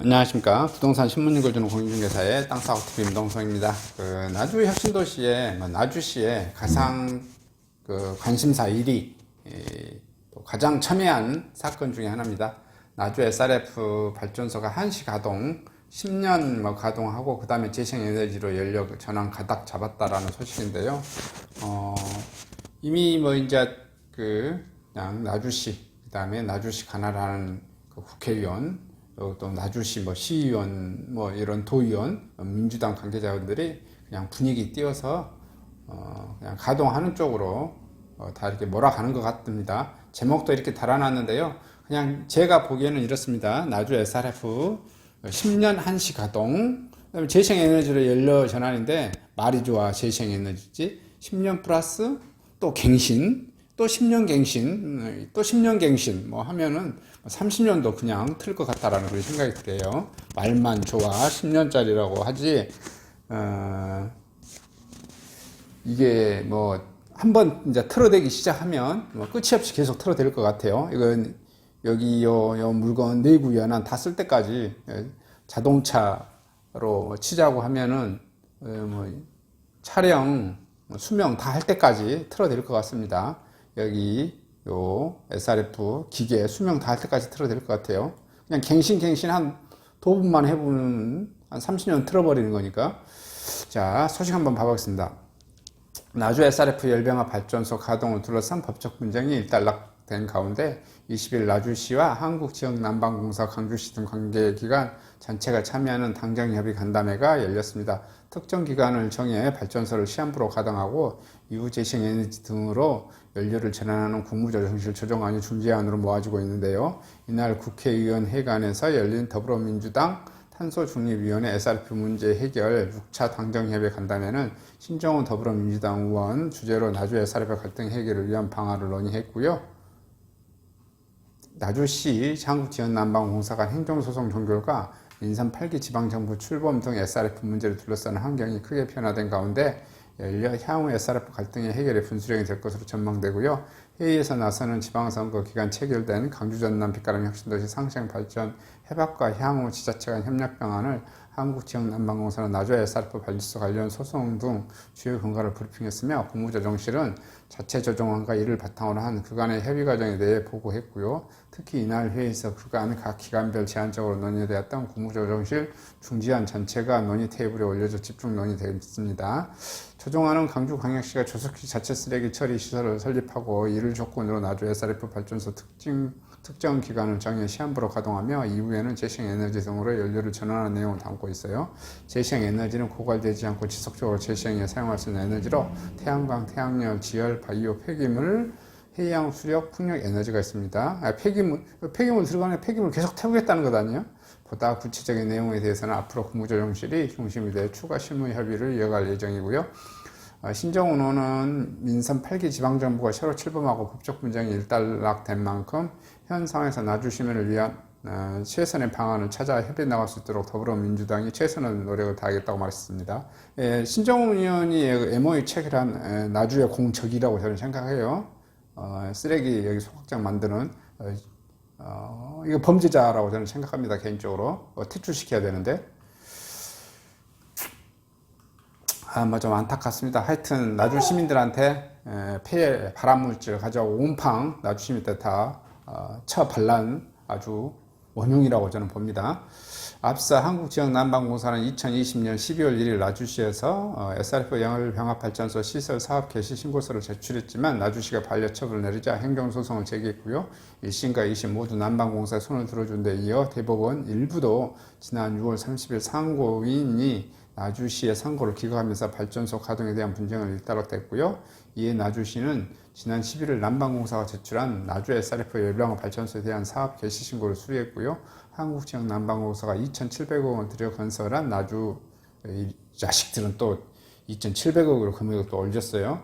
안녕하십니까. 부동산 신문익을 주는 공인중개사의 땅사고TV 임동성입니다. 나주 혁신도시의 나주시의 가장 관심사 1위, 또 가장 첨예한 사건 중에 하나입니다. 나주 SRF 발전소가 한시 가동 10년 가동하고 그 다음에 재생에너지로 연료 전환 가닥 잡았다라는 소식인데요. 이미 이제 그냥 나주시, 그 다음에 나주시 관할하는 국회의원, 또 나주시 시의원, 이런 도의원, 민주당 관계자분들이 그냥 분위기 띄워서 그냥 가동하는 쪽으로 다 이렇게 몰아가는 것 같습니다. 제목도 이렇게 달아놨는데요. 그냥 제가 보기에는 이렇습니다. 나주 SRF 10년 한시 가동, 그다음에 재생에너지로 연료 전환인데 말이 좋아. 재생에너지지. 10년 플러스 또 갱신, 또 10년 갱신, 또 10년 갱신 하면은 30년도 그냥 틀 것 같다라는 그런 생각이 들어요. 말만 좋아 10년짜리라고 하지. 이게 한번 이제 틀어대기 시작하면 끝이 없이 계속 틀어댈 것 같아요. 이건 여기 요 물건 내구 연한 다 쓸 때까지 자동차로 치자고 하면은 차량 수명 다 할 때까지 틀어댈 것 같습니다. 여기 요 SRF 기계 수명 다 할 때까지 틀어댈 것 같아요. 그냥 갱신 한 도분만 해보면 한 30년 틀어버리는 거니까. 자, 소식 한번 봐보겠습니다. 나주 SRF 열병합 발전소 가동을 둘러싼 법적 분쟁이 일단락된 가운데 20일 나주시와 한국지역난방공사 강주시 등 관계기관 전체가 참여하는 당정협의 간담회가 열렸습니다. 특정 기간을 정해 발전소를 시한부로 가동하고 이후 재생에너지 등으로 연료를 전환하는 국무조정실 조정안이 중재안으로 모아지고 있는데요. 이날 국회의원 회관에서 열린 더불어민주당 탄소중립위원회 SRF 문제 해결 6차 당정협의 간담회는 신정훈 더불어민주당 의원 주재로 나주 SRF 갈등 해결을 위한 방안을 논의했고요. 나주시 한국지역난방공사 간 행정소송 종결과 민선 8기 지방정부 출범 등 SRF 문제를 둘러싸는 환경이 크게 변화된 가운데 열려 향후 SRF 갈등의 해결에 분수령이 될 것으로 전망되고요. 회의에서 나서는 지방선거 기간 체결된 강주 전남 빛가람 혁신도시 상생발전 해박과 향후 지자체 간 협력 방안을 한국지역난방공사는 나주 SRF 발전소 관련 소송 등 주요 근거를 브리핑했으며 국무조정실은 자체 조정안과 이를 바탕으로 한 그간의 협의 과정에 대해 보고했고요. 특히 이날 회의에서 그간 각 기관별 제한적으로 논의되었던 국무조정실 중지안 전체가 논의 테이블에 올려져 집중 논의됐습니다. 조정안은 강주광역시가 조속히 자체 쓰레기 처리 시설을 설립하고 이를 조건으로 나주 SRF 발전소 특정 기간을 정해 시한부로 가동하며 이후에는 재생에너지 등으로 연료를 전환하는 내용을 담고 있어요. 재생에너지는 고갈되지 않고 지속적으로 재생에 사용할 수 있는 에너지로 태양광, 태양열, 지열, 바이오, 폐기물, 해양, 수력, 풍력 에너지가 있습니다. 폐기물 들어가는 폐기물 계속 태우겠다는 것 아니에요? 보다 구체적인 내용에 대해서는 앞으로 국무조정실이 중심이 돼 추가 실무 협의를 이어갈 예정이고요. 신정훈 의원은 민선 8기 지방정부가 새로 출범하고 법적 분쟁이 일단락된 만큼 현 상황에서 나주 시민을 위한 최선의 방안을 찾아 협의해 나갈 수 있도록 더불어민주당이 최선의 노력을 다하겠다고 말했습니다. 신정훈 의원이 MOU 체결한 나주의 공적이라고 저는 생각해요. 쓰레기 여기 소각장 만드는 이거 범죄자라고 저는 생각합니다. 개인적으로 퇴출시켜야 되는데 좀 안타깝습니다. 하여튼 나주 시민들한테 폐해 발암물질 가져오고 온팡 나주 시민들 다 처발란 아주 원흉이라고 저는 봅니다. 앞서 한국지역난방공사는 2020년 12월 1일 나주시에서 SRF 열병합발전소 시설 사업 개시 신고서를 제출했지만 나주시가 반려처분을 내리자 행정소송을 제기했고요. 1심과 2심 모두 난방공사에 손을 들어준 데 이어 대법원 일부도 지난 6월 30일 상고인이 나주시의 상고를 기각하면서 발전소 가동에 대한 분쟁을 일단락됐고요. 이에 나주시는 지난 11일 난방공사가 제출한 나주 SRF 열병합 발전소에 대한 사업 개시 신고를 수리했고요. 한국지역난방공사가 2,700억 원 들여 건설한 나주 이 자식들은 또 2,700억으로 금액을 또 올렸어요.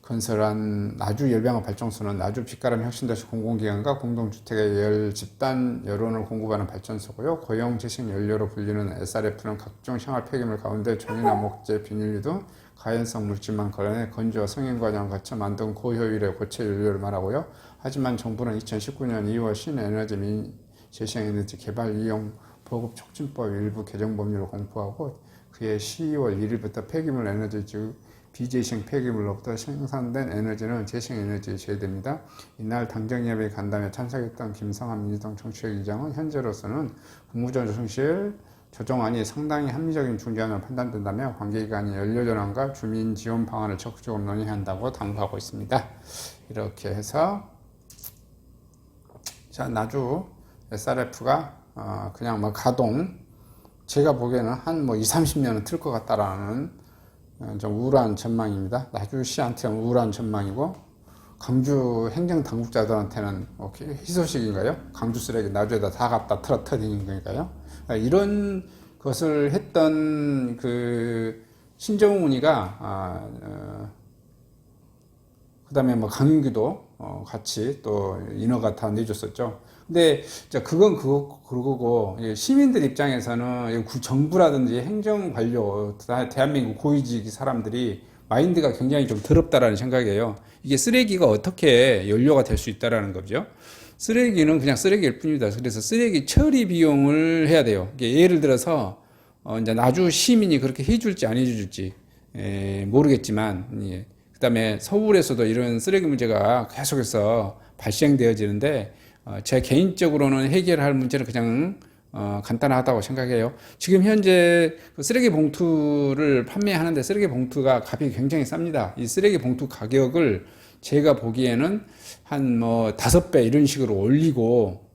건설한 나주 열병합 발전소는 나주 빛가람 혁신도시 공공기관과 공동주택의 열 집단 여론을 공급하는 발전소고요. 고용재생 연료로 불리는 SRF는 각종 생활 폐기물 가운데 종이나 목재, 비닐류 등 가연성 물질만 걸러내 건조와 성형 과정을 거쳐 만든 고효율의 고체 연료를 말하고요. 하지만 정부는 2019년 2월 신에너지 재생에너지 개발 이용 보급 촉진법 일부 개정 법률을 공포하고 그해 12월 1일부터 폐기물 에너지 즉 비재생 폐기물로부터 생산된 에너지는 재생에너지에 제외됩니다. 이날 당정협의회 간담회 참석했던 김성한 민주당 정치위의장은 현재로서는 국무조정실 조정안이 상당히 합리적인 중재안으로 판단된다며 관계기관이 연료전환과 주민 지원 방안을 적극적으로 논의한다고 당부하고 있습니다. 이렇게 해서 자 나주 SRF가 그냥 뭐 가동 제가 보기에는 한 뭐 20-30년은 틀 것 같다라는 좀 우울한 전망입니다. 나주시한테는 우울한 전망이고 강주 행정당국자들한테는 희소식인가요? 강주 쓰레기 나주에다 다 갖다 틀어뜨리는 거니까요. 이런 것을 했던 그 신정훈이가 그다음에 뭐 강윤기도 같이 또 인허가 다 내줬었죠. 근데 그건 그거고 시민들 입장에서는 정부라든지 행정관료, 대한민국 고위직 사람들이 마인드가 굉장히 좀 더럽다라는 생각이에요. 이게 쓰레기가 어떻게 연료가 될 수 있다라는 거죠. 쓰레기는 그냥 쓰레기일 뿐입니다. 그래서 쓰레기 처리 비용을 해야 돼요. 예를 들어서 이제 나주 시민이 그렇게 해줄지 안 해줄지 모르겠지만, 그다음에 서울에서도 이런 쓰레기 문제가 계속해서 발생되어지는데. 제 개인적으로는 해결할 문제는 그냥 간단하다고 생각해요. 지금 현재 쓰레기 봉투를 판매하는데 쓰레기 봉투가 값이 굉장히 쌉니다. 이 쓰레기 봉투 가격을 제가 보기에는 한 뭐 5배 이런 식으로 올리고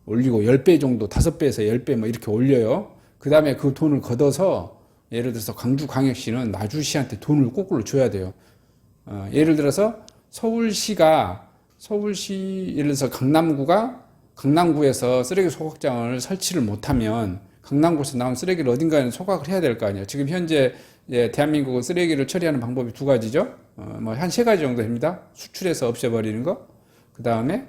10배 정도, 5배에서 10배 뭐 이렇게 올려요. 그 다음에 그 돈을 걷어서 예를 들어서 강주광역시는 나주시한테 돈을 거꾸로 줘야 돼요. 예를 들어서 서울시 예를 들어서 강남구에서 쓰레기 소각장을 설치를 못하면 강남구에서 나온 쓰레기를 어딘가에 소각을 해야 될 거 아니에요. 지금 현재 대한민국은 쓰레기를 처리하는 방법이 2가지죠. 뭐 한 3가지 정도 됩니다. 수출해서 없애버리는 것, 그 다음에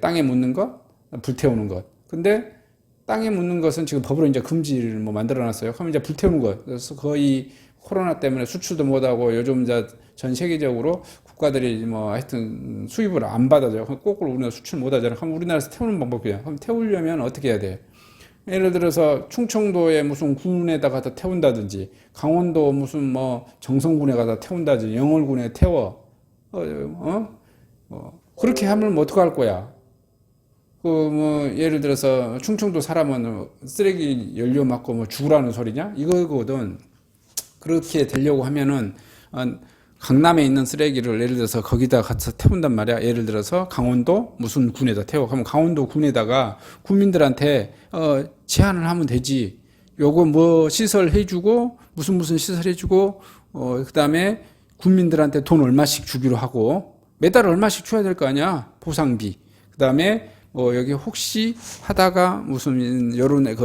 땅에 묻는 것, 불태우는 것. 근데 땅에 묻는 것은 지금 법으로 이제 금지를 뭐 만들어놨어요. 그럼 이제 불태우는 것. 그래서 거의 코로나 때문에 수출도 못하고 요즘 이제 전 세계적으로 국가들이 뭐 하여튼 수입을 안 받아줘요. 거꾸로 우리나라 수출 못하잖아요. 그럼 우리나라에서 태우는 방법이에요. 그럼 태우려면 어떻게 해야 돼요? 예를 들어서 충청도에 무슨 군에다가 다 태운다든지, 강원도 무슨 뭐 정선군에 가다 태운다든지, 영월군에 태워. 그렇게 하면 뭐 어떡할 거야? 뭐 예를 들어서 충청도 사람은 쓰레기 연료 맞고 뭐 죽으라는 소리냐? 이거거든. 그렇게 되려고 하면은 강남에 있는 쓰레기를 예를 들어서 거기다 가서 태운단 말이야. 예를 들어서 강원도 무슨 군에다 태워. 그러면 강원도 군에다가 국민들한테 제안을 하면 되지. 요거 뭐 시설 해주고 무슨 시설 해주고 그다음에 국민들한테 돈 얼마씩 주기로 하고 매달 얼마씩 줘야 될 거 아니야. 보상비. 그다음에 여기 혹시 하다가 무슨 여론에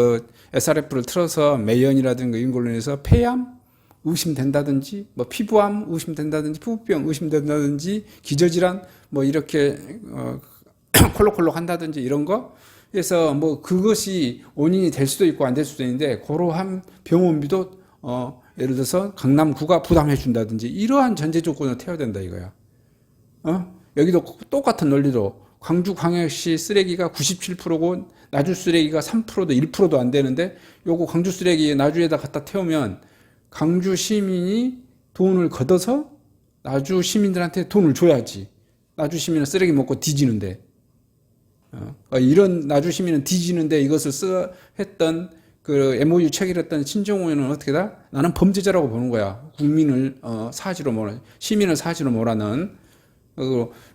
SRF를 틀어서 매연이라든가 이런 걸로 인해서 폐암 의심된다든지, 뭐 피부암 의심된다든지, 피부병 의심된다든지, 기저질환 뭐 이렇게 콜록콜록 한다든지 이런 거. 그래서 뭐 그것이 원인이 될 수도 있고 안 될 수도 있는데 그러한 병원비도 예를 들어서 강남구가 부담해 준다든지 이러한 전제 조건을 태워야 된다 이거야. 여기도 똑같은 논리로 광주광역시 쓰레기가 97%고 나주 쓰레기가 3%도 1%도 안 되는데 요거 광주 쓰레기 나주에다 갖다 태우면 강주 시민이 돈을 걷어서 나주 시민들한테 돈을 줘야지. 나주 시민은 쓰레기 먹고 뒤지는데. 이런 나주 시민은 뒤지는데 이것을 했던 그 MOU 체결했던 신정호는 어떻게 다? 나는 범죄자라고 보는 거야. 국민을 사지로 시민을 사지로 몰아넣은.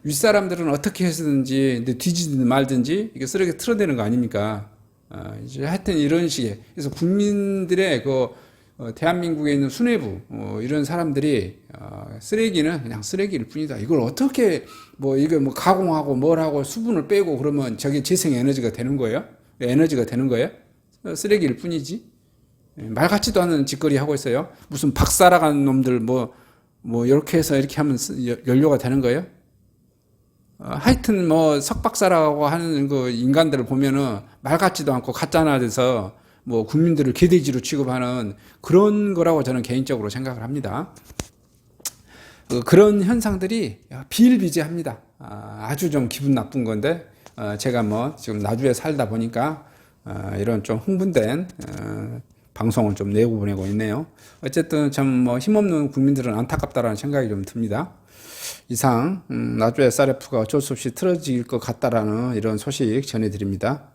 윗사람들은 어떻게 해서든지 뒤지든 말든지 이게 쓰레기 틀어대는 거 아닙니까? 이제 하여튼 이런 식의. 그래서 국민들의 대한민국에 있는 수뇌부 이런 사람들이 쓰레기는 그냥 쓰레기일 뿐이다. 이걸 어떻게 이거 가공하고 뭘 하고 수분을 빼고 그러면 저게 재생 에너지가 되는 거예요? 에너지가 되는 거예요? 쓰레기일 뿐이지. 말 같지도 않은 짓거리 하고 있어요. 무슨 박사라간 놈들 이렇게 해서 이렇게 하면 연료가 되는 거예요? 하여튼 석박사라고 하는 그 인간들을 보면은 말 같지도 않고 가짜나 돼서 국민들을 개돼지로 취급하는 그런 거라고 저는 개인적으로 생각을 합니다. 그런 현상들이 비일비재합니다. 아주 좀 기분 나쁜 건데 제가 뭐 지금 나주에 살다 보니까 이런 좀 흥분된 방송을 좀 내고 보내고 있네요. 어쨌든 참 뭐 힘없는 국민들은 안타깝다라는 생각이 좀 듭니다. 이상 나주 SRF가 어쩔 수 없이 틀어질 것 같다라는 이런 소식 전해드립니다.